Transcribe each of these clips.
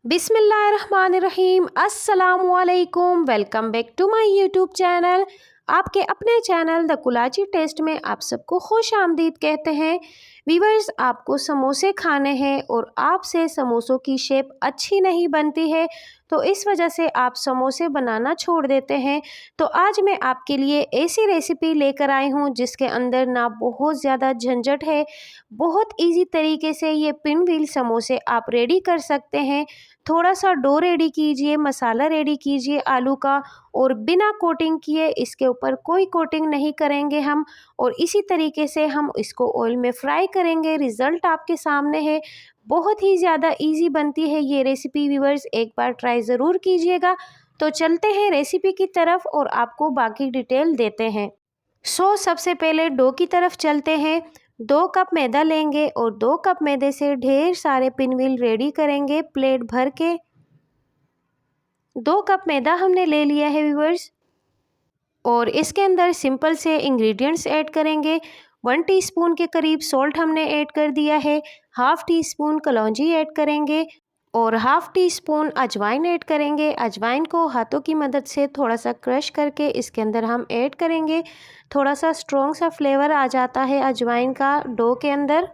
बिस्मिल्लाहिर्रहमानिर्रहीम अस्सलामुअलैकुम। Welcome back to my YouTube channel. आपके अपने चैनल द कुलाची टेस्ट में आप सबको खुश आमदीद कहते हैं। वीवर्स, आपको समोसे खाने हैं और आपसे समोसों की शेप अच्छी नहीं बनती है, तो इस वजह से आप समोसे बनाना छोड़ देते हैं। तो आज मैं आपके लिए ऐसी रेसिपी लेकर आई हूँ जिसके अंदर ना बहुत ज़्यादा झंझट है, बहुत इजी तरीके से ये पिन व्हील समोसे आप रेडी कर सकते हैं। थोड़ा सा डो रेडी कीजिए, मसाला रेडी कीजिए आलू का, और बिना कोटिंग किए इसके ऊपर कोई कोटिंग नहीं करेंगे हम, और इसी तरीके से हम इसको ऑयल में फ्राई करेंगे। रिज़ल्ट आपके सामने है, बहुत ही ज़्यादा इजी बनती है ये रेसिपी। व्यूअर्स, एक बार ट्राई ज़रूर कीजिएगा। तो चलते हैं रेसिपी की तरफ और आपको बाकी डिटेल देते हैं। सबसे पहले डो की तरफ चलते हैं। 2 कप मैदा लेंगे और 2 कप मैदे से ढेर सारे पिनव्हील रेडी करेंगे प्लेट भर के। 2 कप मैदा हमने ले लिया है व्यूअर्स, और इसके अंदर सिंपल से इंग्रेडिएंट्स ऐड करेंगे। 1 टीस्पून के करीब सॉल्ट हमने ऐड कर दिया है, हाफ़ टी स्पून कलौंजी ऐड करेंगे और हाफ़ टी स्पून अजवाइन ऐड करेंगे। अजवाइन को हाथों की मदद से थोड़ा सा क्रश करके इसके अंदर हम ऐड करेंगे। थोड़ा सा स्ट्रॉन्ग सा फ्लेवर आ जाता है अजवाइन का डो के अंदर।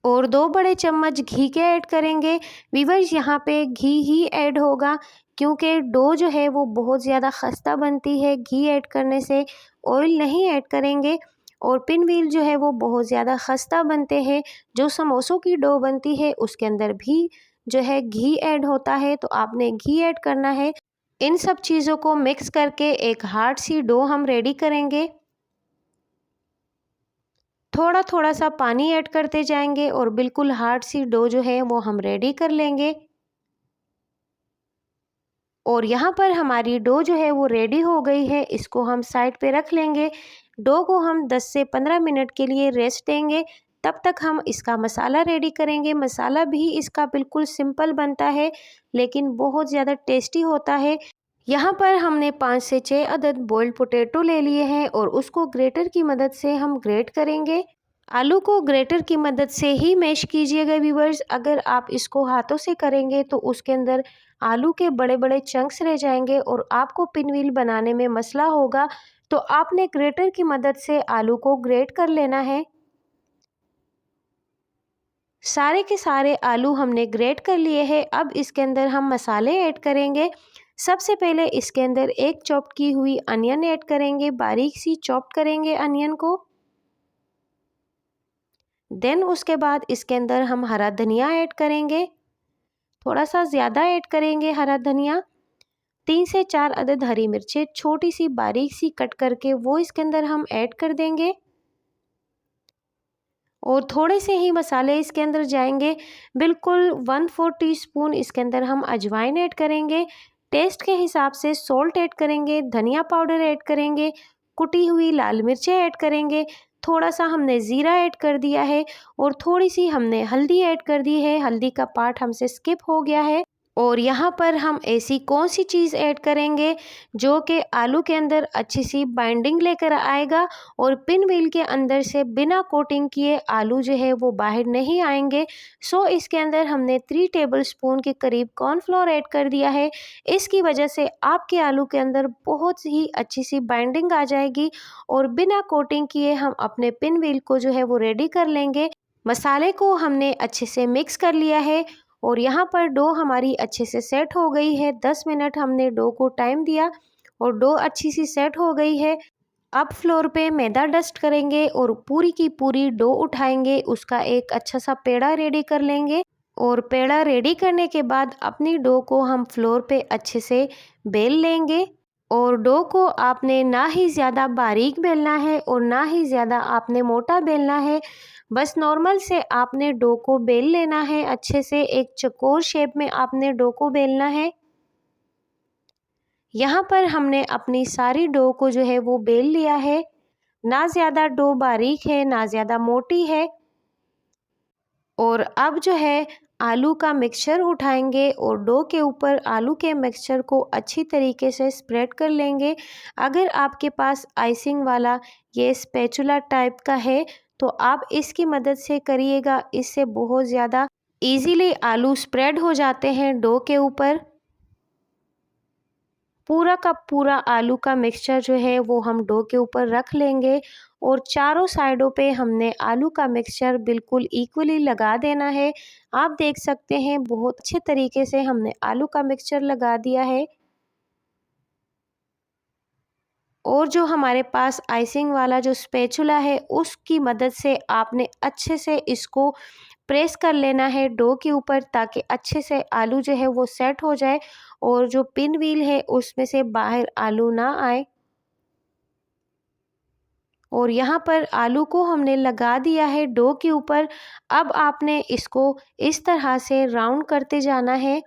और 2 बड़े चम्मच घी के ऐड करेंगे। वीवर्स, यहाँ पे घी ही ऐड होगा क्योंकि डो जो है वो बहुत ज़्यादा खस्ता बनती है घी ऐड करने से। ऑयल नहीं ऐड करेंगे, और पिन व्हील जो है वो बहुत ज़्यादा खस्ता बनते हैं। जो समोसों की डो बनती है उसके अंदर भी जो है घी ऐड होता है, तो आपने घी ऐड करना है। इन सब चीज़ों को मिक्स करके एक हार्ड सी डो हम रेडी करेंगे। थोड़ा थोड़ा सा पानी ऐड करते जाएंगे और बिल्कुल हार्ड सी डो जो है वो हम रेडी कर लेंगे। और यहाँ पर हमारी डो जो है वो रेडी हो गई है, इसको हम साइड पे रख लेंगे। डो को हम 10 से 15 मिनट के लिए रेस्ट देंगे, तब तक हम इसका मसाला रेडी करेंगे। मसाला भी इसका बिल्कुल सिंपल बनता है लेकिन बहुत ज़्यादा टेस्टी होता है। यहाँ पर हमने 5 से 6 अदद बॉइल्ड पोटैटो ले लिए हैं और उसको ग्रेटर की मदद से हम ग्रेट करेंगे। आलू को ग्रेटर की मदद से ही मैश कीजिएगा व्यूअर्स। अगर आप इसको हाथों से करेंगे तो उसके अंदर आलू के बड़े बड़े चंक्स रह जाएंगे और आपको पिनव्हील बनाने में मसला होगा। तो आपने ग्रेटर की मदद से आलू को ग्रेट कर लेना है। सारे के सारे आलू हमने ग्रेट कर लिए हैं। अब इसके अंदर हम मसाले ऐड करेंगे। सबसे पहले इसके अंदर एक चॉप की हुई अनियन ऐड करेंगे, बारीक सी चॉप करेंगे अनियन को। देन उसके बाद इसके अंदर हम हरा धनिया ऐड करेंगे, थोड़ा सा ज़्यादा ऐड करेंगे हरा धनिया। 3 से 4 अदद हरी मिर्चें छोटी सी बारीक सी कट करके वो इसके अंदर हम ऐड कर देंगे। और थोड़े से ही मसाले इसके अंदर जाएंगे, बिल्कुल 1/4 टीस्पून इसके अंदर हम अजवाइन ऐड करेंगे। टेस्ट के हिसाब से सॉल्ट ऐड करेंगे, धनिया पाउडर ऐड करेंगे, कुटी हुई लाल मिर्चें ऐड करेंगे, थोड़ा सा हमने ज़ीरा ऐड कर दिया है और थोड़ी सी हमने हल्दी ऐड कर दी है। हल्दी का पार्ट हमसे स्किप हो गया है। और यहाँ पर हम ऐसी कौन सी चीज़ ऐड करेंगे जो कि आलू के अंदर अच्छी सी बाइंडिंग लेकर आएगा और पिन व्हील के अंदर से बिना कोटिंग किए आलू जो है वो बाहर नहीं आएंगे। इसके अंदर हमने 3 टेबलस्पून के करीब कॉर्नफ्लोर ऐड कर दिया है। इसकी वजह से आपके आलू के अंदर बहुत ही अच्छी सी बाइंडिंग आ जाएगी और बिना कोटिंग किए हम अपने पिन व्हील को जो है वो रेडी कर लेंगे। मसाले को हमने अच्छे से मिक्स कर लिया है और यहाँ पर डो हमारी अच्छे से सेट हो गई है। 10 मिनट हमने डो को टाइम दिया और डो अच्छी सी सेट हो गई है। अब फ्लोर पे मैदा डस्ट करेंगे और पूरी की पूरी डो उठाएंगे, उसका एक अच्छा सा पेड़ा रेडी कर लेंगे। और पेड़ा रेडी करने के बाद अपनी डो को हम फ्लोर पे अच्छे से बेल लेंगे। और डो को आपने ना ही ज़्यादा बारीक बेलना है और ना ही ज़्यादा आपने मोटा बेलना है, बस नॉर्मल से आपने डो को बेल लेना है। अच्छे से एक चौकोर शेप में आपने डो को बेलना है। यहाँ पर हमने अपनी सारी डो को जो है वो बेल लिया है। ना ज़्यादा डो बारीक है ना ज़्यादा मोटी है। और अब जो है आलू का मिक्सचर उठाएंगे और डो के ऊपर आलू के मिक्सचर को अच्छी तरीके से स्प्रेड कर लेंगे। अगर आपके पास आइसिंग वाला ये स्पैचुला टाइप का है तो आप इसकी मदद से करिएगा, इससे बहुत ज़्यादा इजीली आलू स्प्रेड हो जाते हैं डो के ऊपर। पूरा का पूरा आलू का मिक्सचर जो है वो हम डो के ऊपर रख लेंगे और चारों साइडों पे हमने आलू का मिक्सचर बिल्कुल इक्वली लगा देना है। आप देख सकते हैं बहुत अच्छे तरीके से हमने आलू का मिक्सचर लगा दिया है। और जो हमारे पास आइसिंग वाला जो स्पैचुला है उसकी मदद से आपने अच्छे से इसको प्रेस कर लेना है डो के ऊपर, ताकि अच्छे से आलू जो है वो सेट हो जाए और जो पिन व्हील है उसमें से बाहर आलू ना आए। और यहाँ पर आलू को हमने लगा दिया है डो के ऊपर। अब आपने इसको इस तरह से राउंड करते जाना है।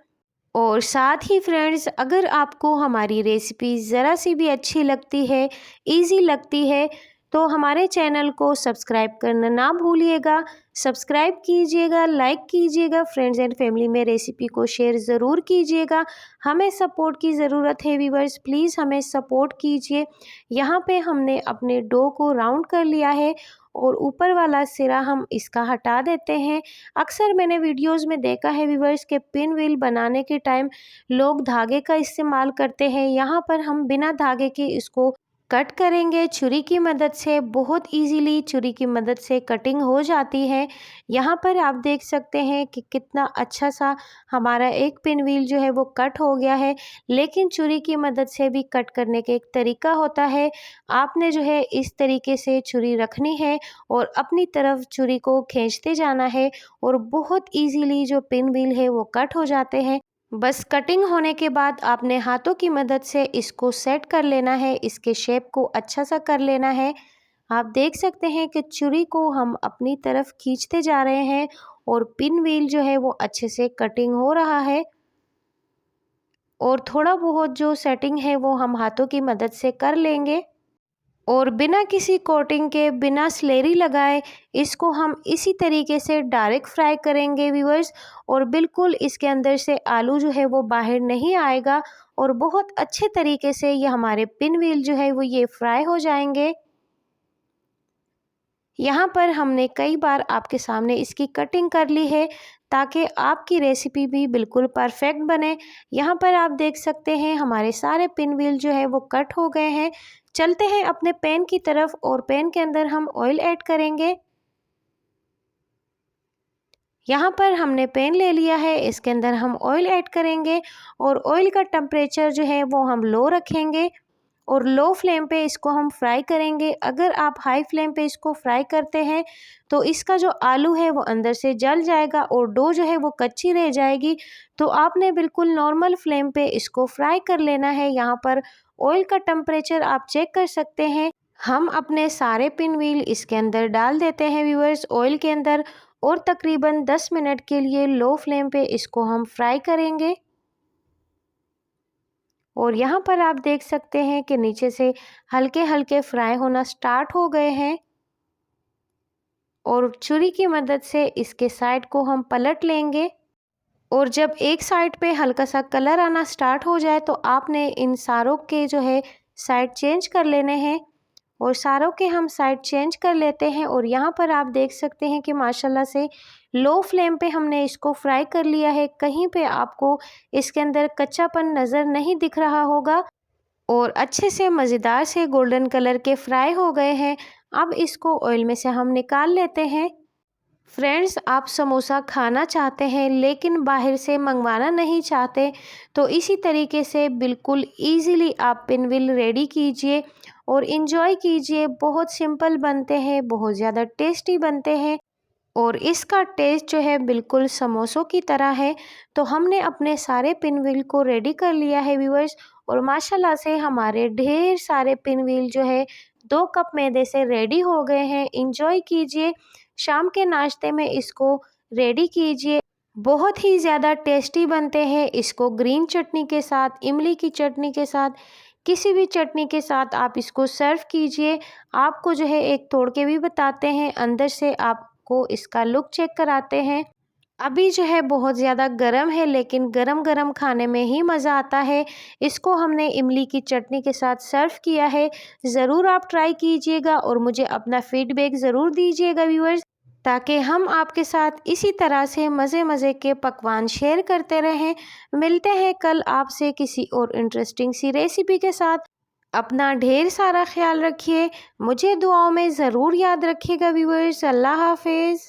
और साथ ही फ्रेंड्स, अगर आपको हमारी रेसिपी ज़रा सी भी अच्छी लगती है, इजी लगती है, तो हमारे चैनल को सब्सक्राइब करना ना भूलिएगा। सब्सक्राइब कीजिएगा, लाइक कीजिएगा, फ्रेंड्स एंड फैमिली में रेसिपी को शेयर ज़रूर कीजिएगा। हमें सपोर्ट की ज़रूरत है व्यूअर्स, प्लीज़ हमें सपोर्ट कीजिए। यहाँ पे हमने अपने डो को राउंड कर लिया है और ऊपर वाला सिरा हम इसका हटा देते हैं। अक्सर मैंने वीडियोस में देखा है व्यूअर्स के पिन व्हील बनाने के टाइम लोग धागे का इस्तेमाल करते हैं। यहाँ पर हम बिना धागे के इसको कट करेंगे छुरी की मदद से। बहुत इजीली छुरी की मदद से कटिंग हो जाती है। यहाँ पर आप देख सकते हैं कि कितना अच्छा सा हमारा एक पिन व्हील जो है वो कट हो गया है। लेकिन छुरी की मदद से भी कट करने का एक तरीका होता है। आपने जो है इस तरीके से छुरी रखनी है और अपनी तरफ छुरी को खींचते जाना है और बहुत इजीली जो पिन व्हील है वो कट हो जाते हैं। बस कटिंग होने के बाद आपने हाथों की मदद से इसको सेट कर लेना है, इसके शेप को अच्छा सा कर लेना है। आप देख सकते हैं कि छुरी को हम अपनी तरफ खींचते जा रहे हैं और पिन व्हील जो है वो अच्छे से कटिंग हो रहा है। और थोड़ा बहुत जो सेटिंग है वो हम हाथों की मदद से कर लेंगे। और बिना किसी कोटिंग के, बिना स्लेरी लगाए इसको हम इसी तरीके से डायरेक्ट फ्राई करेंगे व्यूअर्स। और बिल्कुल इसके अंदर से आलू जो है वो बाहर नहीं आएगा और बहुत अच्छे तरीके से ये हमारे पिन व्हील जो है वो ये फ्राई हो जाएंगे। यहाँ पर हमने कई बार आपके सामने इसकी कटिंग कर ली है ताकि आपकी रेसिपी भी बिल्कुल परफेक्ट बने। यहाँ पर आप देख सकते हैं हमारे सारे पिन व्हील जो है वो कट हो गए हैं। चलते हैं अपने पैन की तरफ और पैन के अंदर हम ऑयल ऐड करेंगे। यहाँ पर हमने पैन ले लिया है, इसके अंदर हम ऑयल ऐड करेंगे और ऑयल का टेम्परेचर जो है वो हम लो रखेंगे और लो फ्लेम पे इसको हम फ्राई करेंगे। अगर आप हाई फ्लेम पे इसको फ्राई करते हैं तो इसका जो आलू है वो अंदर से जल जाएगा और डो जो है वो कच्ची रह जाएगी। तो आपने बिल्कुल नॉर्मल फ्लेम पे इसको फ्राई कर लेना है। यहाँ पर ऑयल का टेम्परेचर आप चेक कर सकते हैं। हम अपने सारे पिन व्हील इसके अंदर डाल देते हैं व्यूअर्स ऑयल के अंदर और तकरीबन 10 मिनट के लिए लो फ्लेम पे इसको हम फ्राई करेंगे। और यहाँ पर आप देख सकते हैं कि नीचे से हल्के हल्के फ्राई होना स्टार्ट हो गए हैं और छुरी की मदद से इसके साइड को हम पलट लेंगे। और जब एक साइड पे हल्का सा कलर आना स्टार्ट हो जाए तो आपने इन सारों के जो है साइड चेंज कर लेने हैं और सारों के हम साइड चेंज कर लेते हैं। और यहाँ पर आप देख सकते हैं कि माशाल्लाह से लो फ्लेम पे हमने इसको फ्राई कर लिया है। कहीं पे आपको इसके अंदर कच्चापन नज़र नहीं दिख रहा होगा और अच्छे से मज़ेदार से गोल्डन कलर के फ्राई हो गए हैं। अब इसको ऑयल में से हम निकाल लेते हैं। फ्रेंड्स, आप समोसा खाना चाहते हैं लेकिन बाहर से मंगवाना नहीं चाहते तो इसी तरीके से बिल्कुल ईज़िली आप पिन व्हील रेडी कीजिए और इन्जॉय कीजिए। बहुत सिंपल बनते हैं, बहुत ज़्यादा टेस्टी बनते हैं और इसका टेस्ट जो है बिल्कुल समोसों की तरह है। तो हमने अपने सारे पिन व्हील को रेडी कर लिया है व्यूअर्स और माशाल्लाह से हमारे ढेर सारे पिन व्हील जो है 2 कप मैदे से रेडी हो गए हैं। इंजॉय कीजिए, शाम के नाश्ते में इसको रेडी कीजिए। बहुत ही ज़्यादा टेस्टी बनते हैं। इसको ग्रीन चटनी के साथ, इमली की चटनी के साथ, किसी भी चटनी के साथ आप इसको सर्व कीजिए। आपको जो है एक तोड़ के भी बताते हैं, अंदर से आपको इसका लुक चेक कराते हैं। अभी जो है बहुत ज़्यादा गर्म है लेकिन गरम गरम खाने में ही मज़ा आता है। इसको हमने इमली की चटनी के साथ सर्व किया है। ज़रूर आप ट्राई कीजिएगा और मुझे अपना फीडबैक ज़रूर दीजिएगा व्यूअर्स। ताकि हम आपके साथ इसी तरह से मज़े के पकवान शेयर करते रहें। मिलते हैं कल आपसे किसी और इंटरेस्टिंग सी रेसिपी के साथ। अपना ढेर सारा ख्याल रखिए, मुझे दुआओं में ज़रूर याद रखिएगा व्यूअर्स। अल्लाह हाफिज़।